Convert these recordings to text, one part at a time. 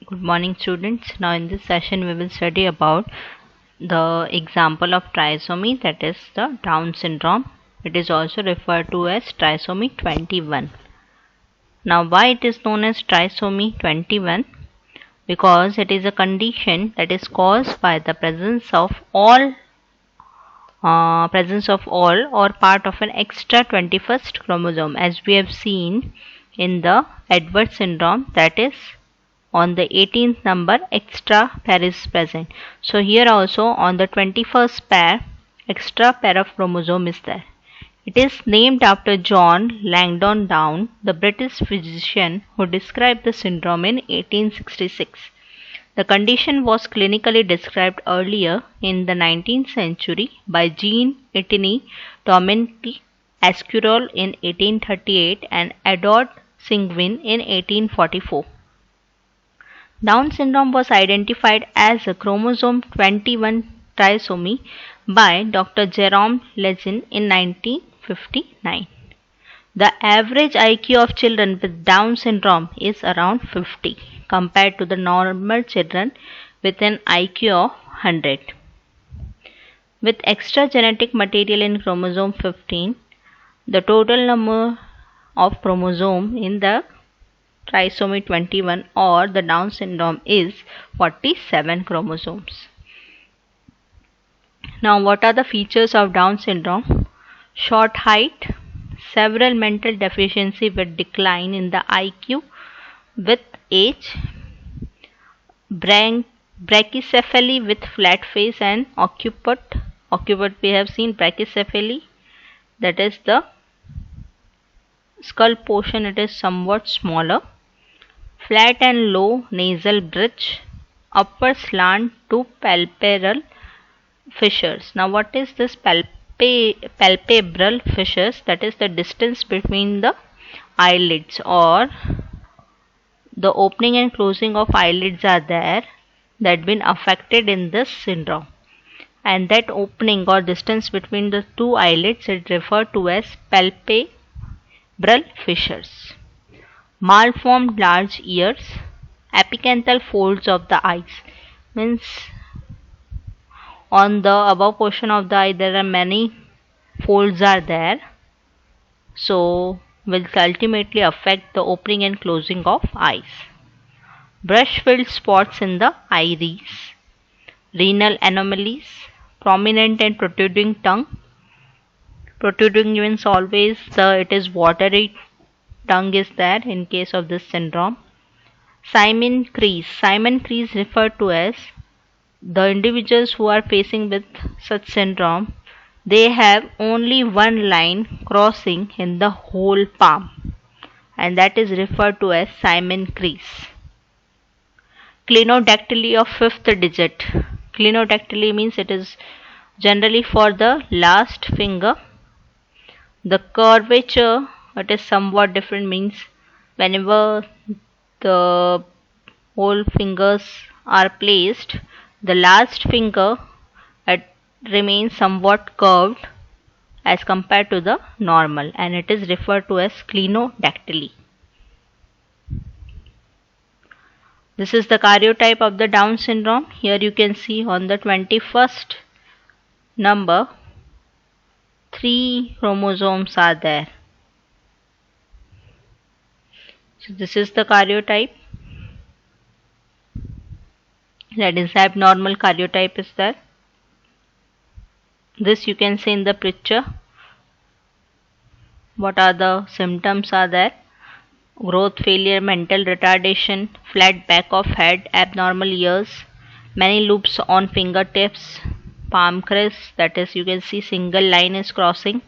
Good morning, students. Now in this session we will study about the example of trisomy, that is the Down syndrome. It is also referred to as trisomy 21. Now why it is known as trisomy 21? Because it is a condition that is caused by the presence of all or part of an extra 21st chromosome, as we have seen in the Edwards syndrome, that is on the 18th number extra pair is present. So here also on the 21st pair, extra pair of chromosome is there. It is named after John Langdon Down, the British physician who described the syndrome in 1866. The condition was clinically described earlier in the 19th century by Jean Etienne Dominique Esquirol in 1838 and Edward Singwin in 1844. Down syndrome was identified as a chromosome 21 trisomy by Dr. Jerome Lejeune in 1959. The average IQ of children with Down syndrome is around 50 compared to the normal children with an IQ of 100. With extra genetic material in chromosome 15, the total number of chromosomes in the trisomy 21 or the Down syndrome is 47 chromosomes. Now what are the features of Down syndrome? Short height, several mental deficiency with decline in the IQ with age, brachycephaly with flat face and occiput we have seen brachycephaly, that is the skull portion, it is somewhat smaller, flat and low nasal bridge, upper slant to palpebral fissures. Now what is this palpebral fissures? That is the distance between the eyelids, or the opening and closing of eyelids are there that been affected in this syndrome, and that opening or distance between the two eyelids is referred to as palpebral fissures. Malformed large ears, apicanthal folds of the eyes, means on the above portion of the eye there are many folds are there, so will ultimately affect the opening and closing of eyes. Brush-filled spots in the iris, renal anomalies, prominent and protruding tongue. Protruding means always it is watery tongue is there in case of this syndrome. Simon crease. Simon crease referred to as the individuals who are facing with such syndrome, they have only one line crossing in the whole palm, and that is referred to as Simon crease. Clinodactyly of fifth digit. Clinodactyly means it is generally for the last finger. The curvature, it is somewhat different, means whenever the whole fingers are placed, the last finger remains somewhat curved as compared to the normal, and it is referred to as clinodactyly. This is the karyotype of the Down syndrome. Here you can see on the 21st number 3 chromosomes are there. So this is the karyotype, that is abnormal karyotype is there. This you can see in the picture. What are the symptoms are there? Growth failure, mental retardation, flat back of head, abnormal ears, many loops on fingertips, palm crease, that is you can see single line is crossing,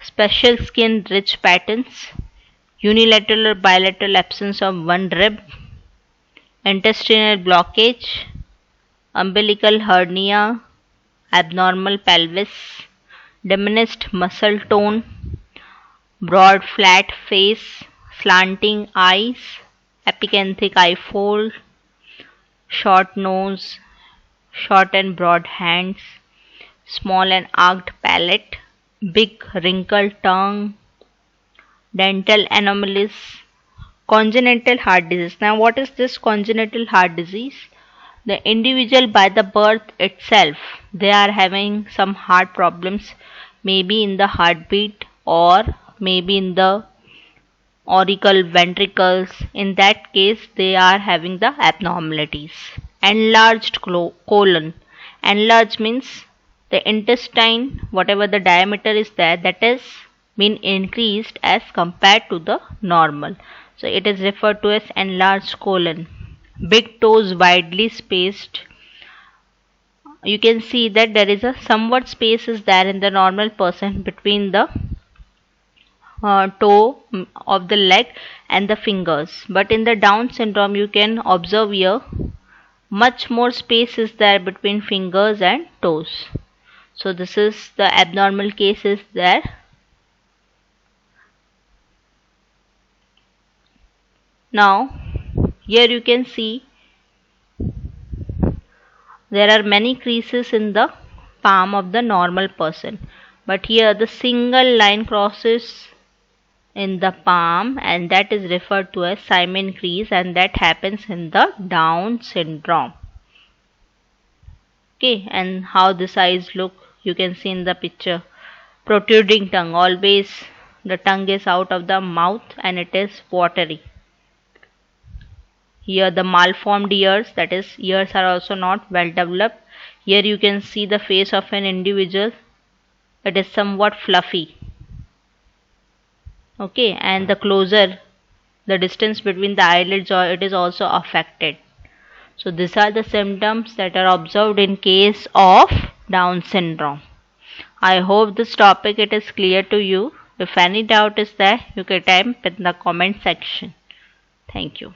special skin rich patterns, unilateral or bilateral absence of one rib, intestinal blockage, umbilical hernia, abnormal pelvis, diminished muscle tone, broad flat face, slanting eyes, epicanthic eye fold, short nose, short and broad hands, small and arched palate, big wrinkled tongue, dental anomalies, Congenital heart disease. Now, what is this congenital heart disease? The individual by the birth itself, they are having some heart problems, maybe in the heartbeat or maybe in the auricle ventricles. In that case, they are having the abnormalities. Enlarged colon. Enlarged means the intestine, whatever the diameter is there, that is been increased as compared to the normal. So it is referred to as enlarged colon. Big toes widely spaced. You can see that there is a somewhat space is there in the normal person between the toe of the leg and the fingers, but in the Down syndrome you can observe here much more space is there between fingers and toes. So this is the abnormal case is there. Now here you can see there are many creases in the palm of the normal person, but here the single line crosses in the palm, and that is referred to as Simon crease, and that happens in the Down syndrome. Okay, and how this eyes look, you can see in the picture. Protruding tongue, always the tongue is out of the mouth and it is watery. Here the malformed ears, that is ears are also not well developed. Here you can see the face of an individual, it is somewhat fluffy. Okay, and the closer the distance between the eyelids, or it is also affected. So these are the symptoms that are observed in case of Down syndrome. I hope this topic it is clear to you. If any doubt is there, you can type in the comment section. Thank you.